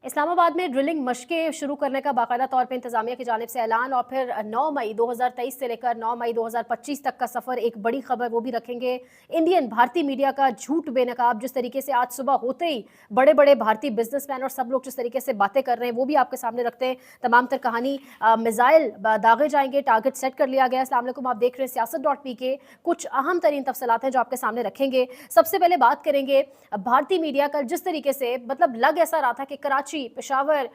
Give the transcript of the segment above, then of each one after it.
इस्लामाबाद में ड्रिलिंग मशकें शुरू करने का बाकायदा तौर पे इंतजामिया की जानिब से ऐलान और फिर 9 मई 2023 से लेकर 9 मई 2025 तक का सफ़र। एक बड़ी खबर वो भी रखेंगे। इंडियन भारतीय मीडिया का झूठ बेनकाब, जिस तरीके से आज सुबह होते ही बड़े बड़े भारतीय बिजनेसमैन और सब लोग जिस तरीके से बातें कर रहे हैं वो भी आपके सामने रखते हैं। तमाम तर कहानी मिसाइल दागे जाएंगे, टारगेट सेट कर लिया गया। अस्सलाम वालेकुम, आप देख रहे हैं सियासत.पी के। कुछ अहम तरीन तफसीलात हैं जो आपके सामने रखेंगे। सबसे पहले बात करेंगे भारतीय मीडिया का, जिस तरीके से मतलब लग ऐसा रहा था कि कराची, पेशावर,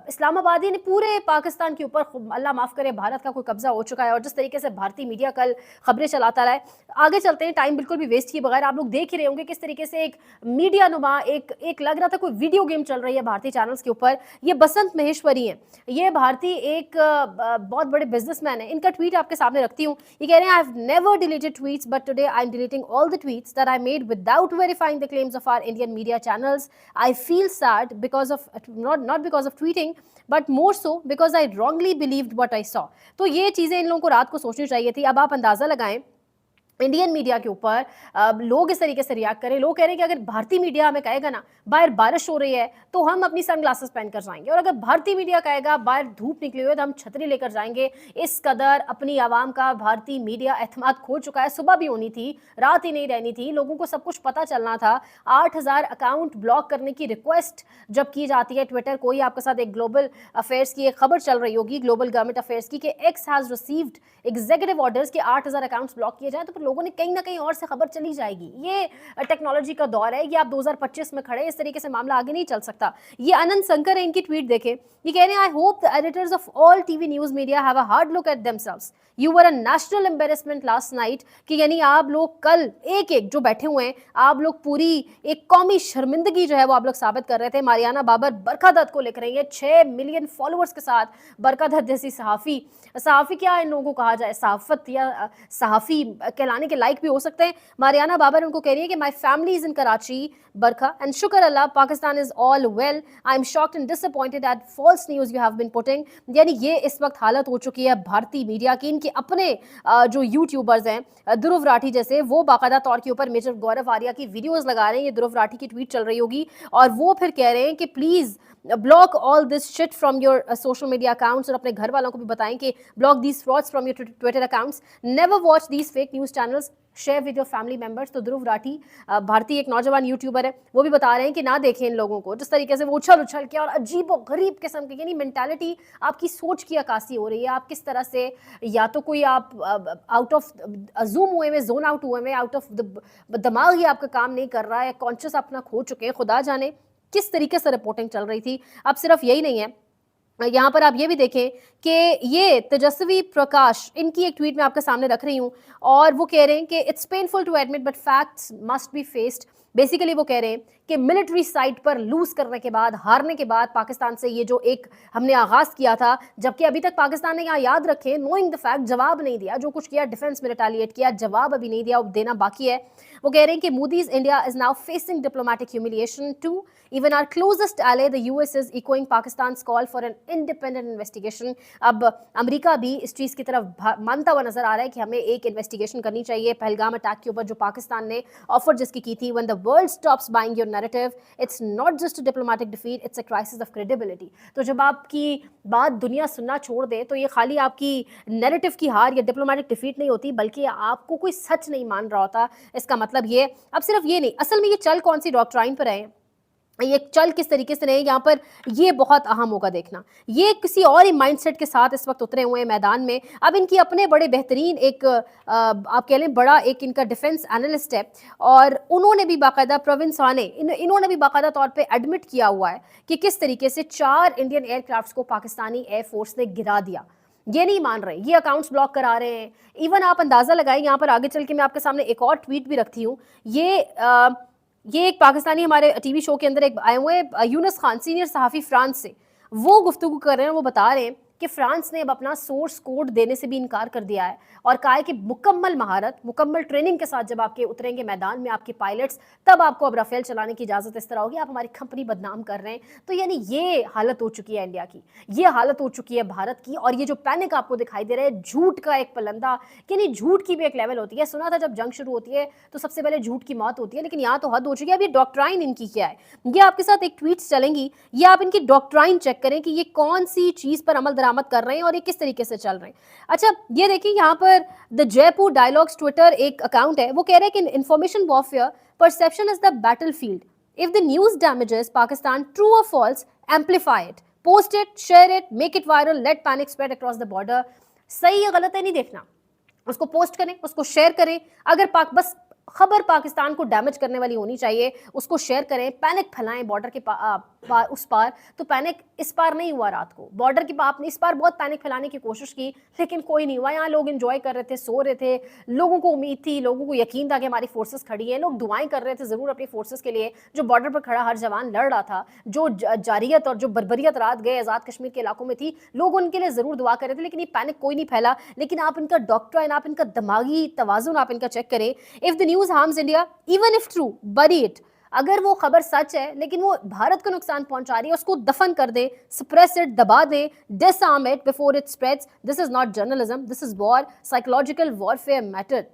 इस्लामाबाद ने पूरे पाकिस्तान के ऊपर, अल्लाह माफ करे, भारत का कोई कब्जा हो चुका है। और जिस तरीके से भारतीय मीडिया कल खबरें चलाता रहा है। आगे चलते हैं, टाइम बिल्कुल भी वेस्ट किए बगैर। आप लोग देख ही रहे होंगे किस तरीके से एक मीडिया नुमा एक लग रहा था कोई वीडियो गेम चल रही है भारतीय चैनल्स के ऊपर। ये बसंत महेश्वरी हैं, ये भारतीय एक बहुत बड़े बिजनेसमैन है। इनका ट्वीट आपके सामने रखती हूँ। ये कह रहे हैं, I have never deleted tweets but today I am deleting all the tweets that I made without verifying the claims of our Indian media channels. I feel sad because of not because of tweeting, but more so because I wrongly believed what I saw. तो ये चीज़ें इन लोगों को रात को सोचनी चाहिए थी। अब आप अंदाज़ा लगाएं इंडियन मीडिया के ऊपर लोग इस तरीके से रिएक्ट करें। लोग कह रहे हैं कि अगर भारतीय मीडिया हमें कहेगा ना बाहर बारिश हो रही है तो हम अपनी सनग्लासेस पहनकर जाएंगे, और अगर भारतीय मीडिया कहेगा बाहर धूप निकली हुई है तो हम छतरी लेकर जाएंगे। इस कदर अपनी आवाम का भारतीय मीडिया एतमाद खो चुका है। सुबह भी होनी थी, रात ही नहीं रहनी थी, लोगों को सब कुछ पता चलना था। 8,000 अकाउंट ब्लॉक करने की रिक्वेस्ट जब की जाती है ट्विटर, कोई आपके साथ एक ग्लोबल अफेयर्स की एक खबर चल रही होगी, ग्लोबल गवर्नमेंट अफेयर्स की, कि x has received executive orders के 8,000 अकाउंट्स ब्लॉक किए जाए, तो फिर लोगों ने कहीं ना कहीं और से खबर चली जाएगी। ये टेक्नोलॉजी का दौर है, ये आप 2025 में खड़े, इस तरीके से मामला आगे नहीं चल सकता। ये अनंत शंकर है, इनकी ट्वीट देखें। ये कह रहे हैं, I hope the editors of all TV news media have a hard look at themselves. You were a national embarrassment last night. कि यानी आप लोग कल एक एक जो बैठे हुए हैं, आप लोग पूरी एक कौमी शर्मिंदगी जो है वो आप लोग साबित कर रहे थे। मारियाना बाबर बरखा दत्त को लिख रही है, 6 मिलियन फॉलोअर्स के साथ बरखा दत्त जैसी सहाफ़ी क्या इन लोगों को कहा जाए, सहाफत या सहाफ़ी कहलाने के लायक भी हो सकते हैं। मारियाना बाबर उनको कह रही है कि my family is in Karachi, Barkha, and शुक्र अल्लाह Pakistan is all well. I am shocked and disappointed at false news you have been putting. यानी ये इस वक्त हालत हो चुकी है भारतीय मीडिया की। इनके अपने जो यूट्यूबर्स हैं, ध्रुव राठी जैसे, वो बाकायदा तौर के ऊपर मेजर गौरव आर्या की वीडियोज़ लगा रहे हैं। ये ध्रुव राठी की ट्वीट चल रही होगी और वो फिर कह रहे हैं कि please block all this shit from your social media accounts, और अपने घर वालों को भी बताएं कि block these frauds from your Twitter accounts. Never watch these fake news channels, share with your family members. तो ध्रुव राठी भारतीय एक नौजवान यूट्यूबर है, वो भी बता रहे हैं कि ना देखें इन लोगों को, जिस तरीके से वो उछल उछल के और अजीब और गरीब किस्म की, यानी मेंटालिटी आपकी सोच की अक्कासी हो रही है। आप किस तरह से, या तो कोई आप आउट ऑफ जूम हुए में, जोन आउट हुए में, आउट ऑफ दिमाग ही आपका काम नहीं कर रहा है, कॉन्शियस अपना खो चुके हैं। खुदा जाने किस तरीके से रिपोर्टिंग चल रही थी। अब सिर्फ यही नहीं है, यहाँ पर आप ये भी देखें कि ये तेजस्वी प्रकाश, इनकी एक ट्वीट में आपके सामने रख रही हूँ, और वो कह रहे हैं कि it's painful to admit but facts must be faced. Basically वो कह रहे हैं कि मिलिट्री साइट पर लूज करने के बाद, हारने के बाद पाकिस्तान से ये जो एक हमने आगाज किया था, जबकि अभी तक पाकिस्तान ने, यहाँ याद रखें, नोइंग द फैक्ट, जवाब नहीं दिया। जो कुछ किया डिफेंस में रिटेलिएट किया, जवाब अभी नहीं दिया, देना बाकी है. वो कह रहे हैं कि Moody's India is now facing diplomatic humiliation too. Even our closest ally the US is echoing Pakistan's call for an independent investigation. अब अमेरिका भी इस चीज़ की तरफ मानता हुआ नजर आ रहा है कि हमें एक इन्वेस्टिगेशन करनी चाहिए पहलगाम अटैक के ऊपर, जो पाकिस्तान ने ऑफर जिसकी की थी. When the world stops buying your narrative, it's not just a diplomatic defeat, it's a crisis of credibility. तो जब आपकी बात दुनिया सुनना छोड़ दे तो ये खाली आपकी नैरेटिव की हार या डिप्लोमेटिक डिफीट नहीं होती, बल्कि आपको कोई सच नहीं मान रहा होता. इसका मतलब ये, अब सिर्फ ये नहीं, असल में ये चल कौन सी डॉक्ट्राइन पर है, ये चल किस तरीके से नहीं, यहाँ पर ये बहुत अहम होगा देखना. ये किसी और ही माइंडसेट के साथ इस वक्त उतरे हुए हैं मैदान में. अब इनकी अपने बड़े बेहतरीन एक आप कह लें बड़ा एक इनका डिफेंस एनालिस्ट है, और उन्होंने भी बाकायदा, प्रवीण साने, इन्होंने भी बाकायदा तौर पे एडमिट किया हुआ है कि किस तरीके से 4 इंडियन एयरक्राफ्ट को पाकिस्तानी एयरफोर्स ने गिरा दिया. ये नहीं मान रहे, ये अकाउंट्स ब्लॉक करा रहे हैं. इवन आप अंदाजा लगाएं, यहाँ पर आगे चल के मैं आपके सामने एक और ट्वीट भी रखती हूँ. ये एक पाकिस्तानी हमारे टीवी शो के अंदर एक आए हुए यूनुस खान, सीनियर सहाफ़ी फ्रांस से, वो गुफ्तगू कर रहे हैं. वो बता रहे हैं कि फ्रांस ने अब अपना सोर्स कोड देने से भी इनकार कर दिया है और कहा है कि मुकम्मल महारत, मुकम्मल ट्रेनिंग के साथ जब आपके उतरेंगे मैदान में आपके पायलट्स, तब आपको अब राफेल चलाने की इजाजत इस तरह होगी। आप हमारी कंपनी बदनाम कर रहे हैं। तो यानी ये हालत हो चुकी है इंडिया की, ये हालत हो चुकी है भारत की। और ये जो पैनिक आपको दिखाई दे रहा है, झूठ का एक पलंदा, कि नहीं झूठ की भी एक लेवल होती है। सुना था जब जंग शुरू होती है तो सबसे पहले झूठ की मौत होती है, लेकिन यहाँ तो हद हो चुकी है। अब ये डॉक्ट्राइन इनकी क्या है, ये आपके साथ एक ट्वीट चलेंगी, ये आप इनकी डॉक्ट्राइन चेक करें कि ये कौन सी चीज पर अमल दरामद कर रहे हैं और ये किस तरीके से चल रहे हैं। अच्छा ये देखिए, यहाँ पर द जयपुर डायलॉग्स ट्विटर एक अकाउंट है, वो कह रहे हैं कि information warfare perception is the battlefield, if the news damages Pakistan, true और false, amplify it, post it, share it, make it viral, let panic spread across the border. सही या गलत है नहीं देखना, उसको पोस्ट करें, उसको शेयर करें। अगर बस खबर पाकिस्तान को डैमेज करने वाली होनी चाहिए, उसको शेयर करें, पैनिक फैलाएं बॉर्डर के उस पार। तो पैनिक इस पार नहीं हुआ, रात को बॉर्डर की आपने इस पार बहुत पैनिक फैलाने की कोशिश की, लेकिन कोई नहीं हुआ। यहाँ लोग एंजॉय कर रहे थे, सो रहे थे, लोगों को उम्मीद थी, लोगों को यकीन था कि हमारी फोर्सेस खड़ी है, लोग दुआएं कर रहे थे जरूर अपनी फोर्सेस के लिए। जो बॉर्डर पर खड़ा हर जवान लड़ रहा था, जो जारियत और जो बर्बरियत रात गए आज़ाद कश्मीर के इलाकों में थी, लोग उनके लिए जरूर दुआ कर रहे थे, लेकिन ये पैनिक कोई नहीं फैला। लेकिन आप इनका डॉक्ट्राइन, आप इनका दिमागी तवाजुन आप इनका चेक करें। If the news harms India, even if true, bury it। अगर वो खबर सच है लेकिन वो भारत को नुकसान पहुंचा रही है, उसको दफन कर दे, सप्रेस इट, दबा दे, disarm it before it spreads. This is not journalism, this is war, psychological warfare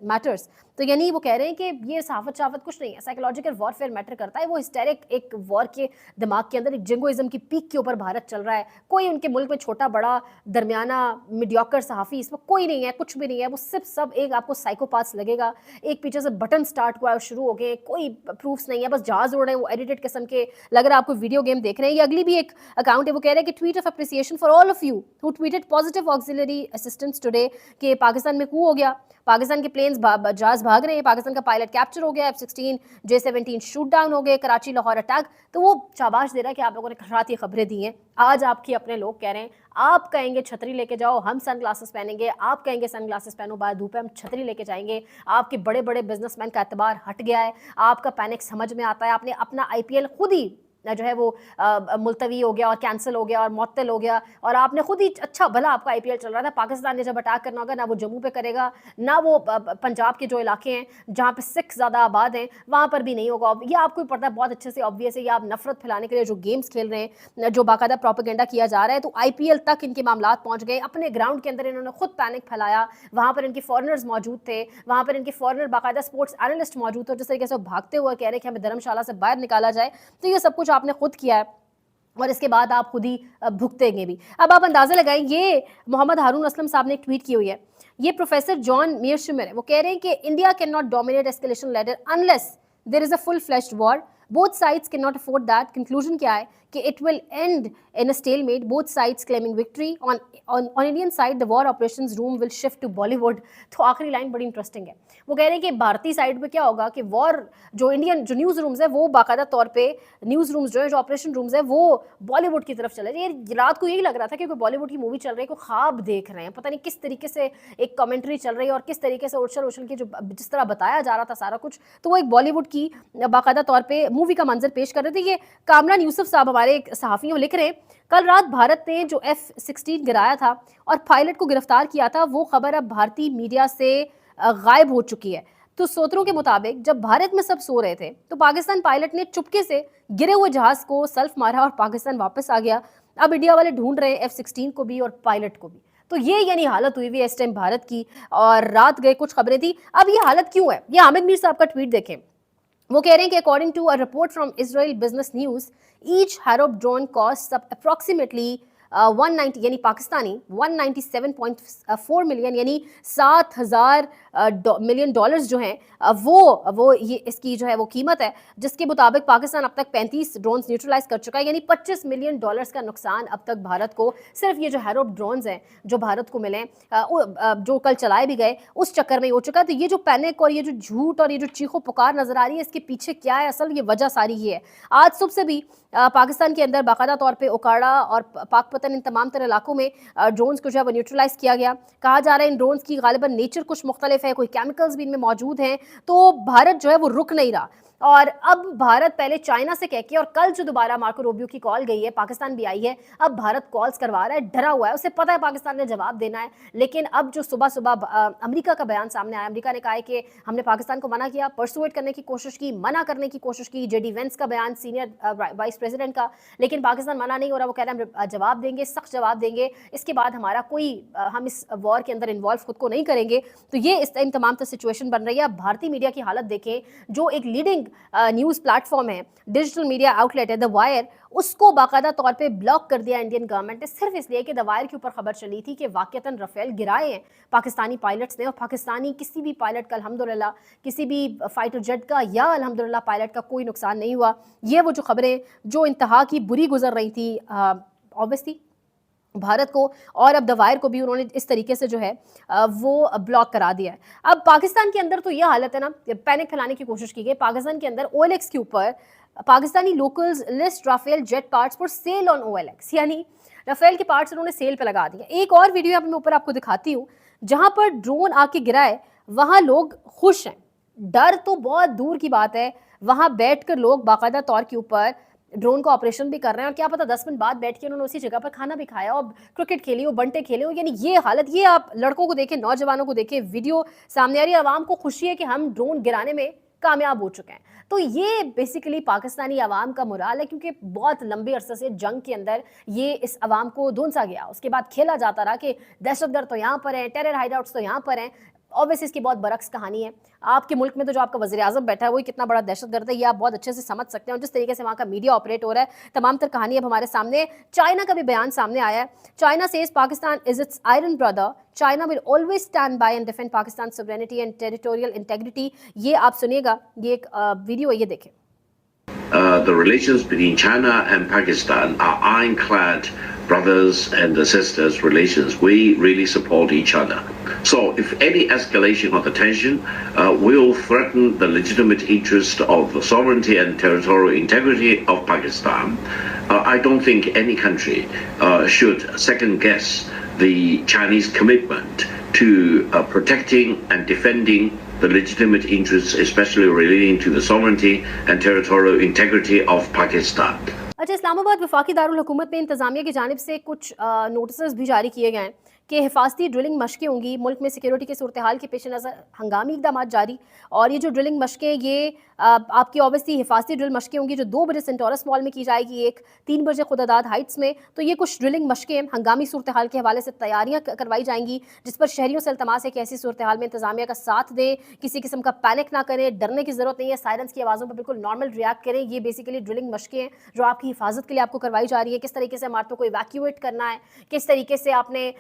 matters. तो यानी वो कह रहे हैं कि ये सहाफत कुछ नहीं है, साइकोलॉजिकल वॉरफेयर मैटर करता है। वो हिस्टेरिक एक वॉर के दिमाग के अंदर, एक जिंगोइज्म की पीक के ऊपर भारत चल रहा है। कोई उनके मुल्क में छोटा बड़ा दरमियाना मीडियोकर सहाफ़ी इसमें कोई नहीं है, कुछ भी नहीं है। वो सिर्फ सब एक आपको साइकोपाथ्स लगेगा, एक पीछे से बटन स्टार्ट हुआ है शुरू हो गए, कोई प्रूफ्स नहीं है, बस जहाज उड़ रहे हैं, वो एडिटेड किस्म के लग रहा है आपको वीडियो गेम देख रहे हैं। ये अगली भी एक अकाउंट है, वो कह रहे हैं कि tweet of appreciation for all of you who tweeted positive auxiliary assistance today, कि पाकिस्तान में कू हो गया, पाकिस्तान के प्लेन्स जहाज भाग रहे हैं, पाकिस्तान का पायलट कैप्चर हो गया, F-16 J-17 शूट डाउन हो गए, कराची लाहौर अटैक। तो वो शाबाश दे रहा है कि आप लोगों ने रात ये खबरें दी हैं, आज आपकी अपने लोग कह रहे हैं। आप कहेंगे छतरी लेके जाओ, हम सन ग्लासेस पहनेंगे, आप कहेंगे सन ग्लासेस पहनो, बाहर धूप है, हम छतरी लेके जाएंगे। आपके बड़े बड़े बिजनेसमैन का एतबार हट गया है, आपका पैनिक समझ में आता है। आपने अपना IPL खुद ही जो है वो मुलतवी हो गया और कैंसिल हो गया और मुअत्तल हो गया, और आपने खुद ही, अच्छा भला आपका IPL चल रहा था। पाकिस्तान ने जब अटैक करना होगा, ना वो जम्मू पे करेगा, ना वो पंजाब के जो इलाके हैं जहाँ पे सिख ज़्यादा आबाद हैं वहाँ पर भी नहीं होगा। ये आपको भी पता है बहुत अच्छे से, ऑब्वियस है। ये आप नफरत फैलाने के लिए जो गेम्स खेल रहे हैं, जो बाकायदा प्रोपेगेंडा किया जा रहा है, तो IPL तक इनके मामलात पहुँच गए। अपने ग्राउंड के अंदर इन्होंने खुद पैनिक फैलाया, वहाँ पर इनके फॉरनर्स मौजूद थे, वहाँ पर इनके फॉरनर बाकायदा स्पोर्ट्स एनालिस्ट मौजूद थे, जिस तरीके से भागते हुए कह रहे कि हमें धर्मशाला से बाहर निकाला जाए। तो ये सब कुछ आपने खुद किया है और इसके बाद आप खुद ही भुगतेंगे भी। अब आप अंदाजा लगाएं, ये मोहम्मद हारून असलम साहब ने एक ट्वीट की हुई है, ये प्रोफेसर जॉन मीरशमर है, वो कह रहे हैं कि India can not dominate escalation ladder unless there is a full fleshed war, both sides can not afford that. Conclusion क्या है कि it will end in a stalemate, both sides claiming victory, on Indian side the war operations room will shift to Bollywood. तो आखिरी line बड़ी interesting है, वो कह रहे हैं कि भारतीय साइड पे क्या होगा कि वॉर, जो इंडियन जो न्यूज़ रूम्स है वो बाकायदा तौर पे न्यूज़ रूम्स जो है, जो ऑपरेशन रूम्स है, वो बॉलीवुड की तरफ चले जाए। रात को यही लग रहा था कि कोई बॉलीवुड की मूवी चल रही है, कोई ख्वाब देख रहे हैं, पता नहीं किस तरीके से एक कमेंट्री चल रही है और किस तरीके से उछल उछल के जो जिस तरह बताया जा रहा था सारा कुछ, तो वो एक बॉलीवुड की बाकायदा तौर पर मूवी का मंजर पेश कर रहे थे। ये कामरान यूसुफ साहब हमारे एक सहाफ़ी लिख रहे हैं, कल रात भारत ने जो F-16 गिराया था और पायलट को गिरफ्तार किया था, वो खबर अब भारतीय मीडिया से गायब हो चुकी है। तो सूत्रों के मुताबिक जब भारत में सब सो रहे थे तो पाकिस्तान पायलट ने चुपके से गिरे हुए जहाज को सेल्फ मारा और पाकिस्तान वापस आ गया। अब इंडिया वाले ढूंढ रहे हैं F-16 को भी और पायलट को भी। तो ये यानी हालत हुई हुई है इस टाइम भारत की, और रात गए कुछ खबरें थी। अब ये हालत क्यों है, ये हामिद मीर साहब का ट्वीट देखें, वो कह रहे हैं कि according to a report from Israel business news, each Harop drone cost approximately 190 यानी पाकिस्तानी 197.4 मिलियन यानी 7,000 मिलियन डॉलर्स जो हैं वो ये इसकी जो है वो कीमत है, जिसके मुताबिक पाकिस्तान अब तक 35 ड्रोन्स न्यूट्रलाइज कर चुका है। यानी 25 मिलियन डॉलर्स का नुकसान अब तक भारत को सिर्फ ये जो हैरोप ड्रोन्स हैं जो भारत को मिले, जो कल चलाए भी गए, उस चक्कर में हो चुका है। तो ये जो पैनिक और ये जो झूठ और ये जो चीखो पुकार नजर आ रही है, इसके पीछे क्या है असल ये वजह सारी ये है। आज सुबह से भी पाकिस्तान के अंदर बाकायदा तौर पे ओकाड़ा और पाकपतन इन तमाम तरह इलाकों में ड्रोन्स को जो है वो न्यूट्रलाइज किया गया। कहा जा रहा है इन ड्रोन्स की गालिबन नेचर कुछ मुख्तलिफ है, कोई केमिकल्स भी इनमें मौजूद हैं, तो भारत जो है वो रुक नहीं रहा। और अब भारत पहले चाइना से कह के, और कल जो दोबारा मार्को रूबियो की कॉल गई है, पाकिस्तान भी आई है, अब भारत कॉल्स करवा रहा है, डरा हुआ है, उसे पता है पाकिस्तान ने जवाब देना है। लेकिन अब जो सुबह सुबह अमेरिका का बयान सामने आया, अमेरिका ने कहा है कि हमने पाकिस्तान को मना किया, परसुएट करने की कोशिश की, मना करने की कोशिश की, जेडी वेंस का बयान सीनियर वाइस प्रेसिडेंट का, लेकिन पाकिस्तान मना नहीं हो रहा। वो कह रहे हैं हम जवाब देंगे, सख्त जवाब देंगे, इसके बाद हमारा कोई हम इस वॉर के अंदर इन्वॉल्व खुद को नहीं करेंगे। तो ये इस टाइम तमाम सिचुएशन बन रही है। भारतीय मीडिया की हालत देखें, जो एक लीडिंग न्यूज़ प्लेटफॉर्म है, डिजिटल मीडिया आउटलेट है द वायर, उसको बाकायदा तौर पे ब्लॉक कर दिया इंडियन गवर्नमेंट ने, सिर्फ इसलिए कि द वायर के ऊपर खबर चली थी कि वाकईतन राफेल गिराए हैं पाकिस्तानी पायलट्स ने, और पाकिस्तानी किसी भी पायलट का अल्हम्दुलिल्लाह, किसी भी फाइटर जेट का या अल्हम्दुलिल्लाह पायलट का कोई नुकसान नहीं हुआ। ये वो जो खबरें जो इंतहा की बुरी गुजर रही थी ऑब्वियसली भारत को, और अब द वायर को भी उन्होंने इस तरीके से जो है वो ब्लॉक करा दिया है। अब पाकिस्तान के अंदर तो ये हालत है ना, पैनिक फैलाने की कोशिश की गई। पाकिस्तान के अंदर OLX के ऊपर Pakistani locals list Rafale jet parts for sale on OLX, यानी राफेल के पार्ट्स उन्होंने सेल पे लगा दिए। एक और वीडियो मैं ऊपर आपको दिखाती हूँ, जहां पर ड्रोन आके गिराए, वहां लोग खुश हैं, डर तो बहुत दूर की बात है, वहां बैठकर लोग बाकायदा तौर के ऊपर ड्रोन का ऑपरेशन भी कर रहे हैं, और क्या पता 10 मिनट बाद बैठ के उन्होंने उसी जगह पर खाना भी खाया और क्रिकेट खेली हो, बंटे खेले हो। यानी ये हालत, ये आप लड़कों को देखें, नौजवानों को देखें, वीडियो सामने आ रही है, आवाम को खुशी है कि हम ड्रोन गिराने में कामयाब हो चुके हैं। तो ये बेसिकली पाकिस्तानी आवाम का मुराल है, क्योंकि बहुत लंबे अरसे से जंग के अंदर ये इस आवाम को धुंसा गया। उसके बाद खेला जाता रहा कि दहशतगर्द तो यहाँ पर हैं, टेरर हाइडआउट्स तो यहाँ पर हैं। ऑब्वियसली इसकी बहुत बरक्स कहानी है। आपके मुल्क में तो जो आपका वज़ीर आज़म बैठा है वही कितना बड़ा दहशतगर्द है, ये आप बहुत अच्छे से समझ सकते हैं। और जिस तरीके से वहाँ का मीडिया ऑपरेट हो रहा है, तमाम तर कहानी अब हमारे सामने। चाइना का भी बयान सामने आया है। China says Pakistan is it's iron brother, China will always stand by and defend Pakistan sovereignty and territorial integrity. ये आप सुनिएगा, ये एक वीडियो है, ये देखें। The relations between China and Pakistan are ironclad brothers and sisters relations. We really support each other. So if any escalation of the tension will threaten the legitimate interest of the sovereignty and territorial integrity of Pakistan, I don't think any country should second guess the Chinese commitment to protecting and defending the legitimate interests, especially relating to the sovereignty and territorial integrity of Pakistan. अच्छा, इस्लामाबाद वफाकी दारुल हुकूमत में इंतजामिया की जानिब से कुछ notice भी जारी किए गए हैं कि हिफाजती ड्रिलिंग मशकें होंगी। मुल्क में सिक्योरिटी के सूरत हाल के पेश नज़र हंगामी इकदाम जारी, और ये जो ड्रिलिंग मशकें, ये आपकी ऑब्वियसली हिफाजती ड्रिल मशकें होंगी जो 2 बजे सेंटोरस मॉल में की जाएगी, एक 3 बजे खुदादाद हाइट्स में। तो ये कुछ ड्रिलिंग मशकें हंगामी सूरत हाल के हवाले से तैयारियाँ करवाई जाएंगी, जिस पर शहरियों से इल्तमास है कि ऐसी सूरत हाल में इंतजामिया का साथ दें, किसी किस्म का पैनिक ना करें, डरने की ज़रूरत नहीं है, सायरन्स की आवाज़ों पर बिल्कुल नॉर्मल रिएक्ट करें। ये बेसिकली ड्रिलिंग मशकें हैं जो आपकी हिफाजत के लिए आपको करवाई जा रही है। किस तरीके से इमारतों को इवैक्यूएट करना है, किस तरीके से आपने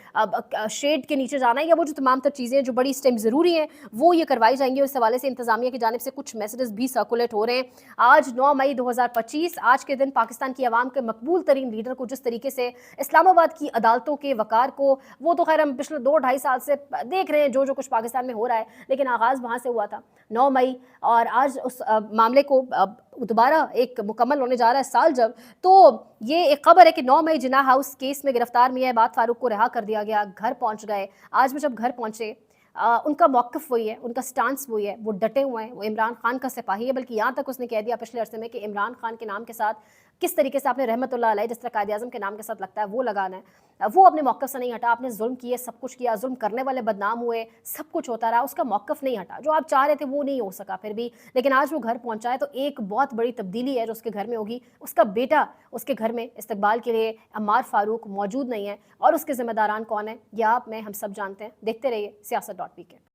शेड के नीचे जाना है, या वो जो तमाम तर चीज़ें जो बड़ी इस टाइम ज़रूरी हैं वो ये करवाई जाएंगी। इस हवाले से इंतजामिया की जानिब से कुछ मैसेजेस भी सर्कुलेट हो रहे हैं। आज 9 मई 2025, आज के दिन पाकिस्तान की आवाम के मकबूल तरीन लीडर को जिस तरीके से इस्लामाबाद की अदालतों के वकार को, वो तो खैर हम पिछले 2-2.5 साल से देख रहे हैं जो कुछ पाकिस्तान में हो रहा है, लेकिन आगाज़ वहाँ से हुआ था 9 मई, और आज उस मामले को दोबारा एक मुकम्मल होने जा रहा है साल जब। तो ये एक खबर है कि 9 मई जिन्ना हाउस केस में गिरफ्तार मियां इबाद फारूक को रिहा कर दिया गया, घर पहुंच गए। आज वो जब घर पहुंचे, उनका मौक़िफ़ वही है, उनका स्टांस वही है, वो डटे हुए हैं, वो इमरान खान का सिपाही है। बल्कि यहाँ तक उसने कह दिया पिछले अरसे में कि इमरान खान के नाम के साथ किस तरीके से आपने रहमतुल्लाह अलैह जिस तरह कायद-ए-आज़म के नाम के साथ लगता है वो लगाना है। वो अपने मौक़िफ़ से नहीं हटा, आपने जुल्म किए, सब कुछ किया, जुल्म करने वाले बदनाम हुए, सब कुछ होता रहा, उसका मौक़िफ़ नहीं हटा। जो आप चाह रहे थे वो नहीं हो सका फिर भी, लेकिन आज वो घर पहुँचा है। तो एक बहुत बड़ी तब्दीली है जो उसके घर में होगी। उसका बेटा उसके घर में इस्तकबाल के लिए अम्मार फ़ारूक मौजूद नहीं है, और उसके ज़िम्मेदारान कौन है, यह आप मैं हम सब जानते हैं। देखते रहिए Siyasat.pk।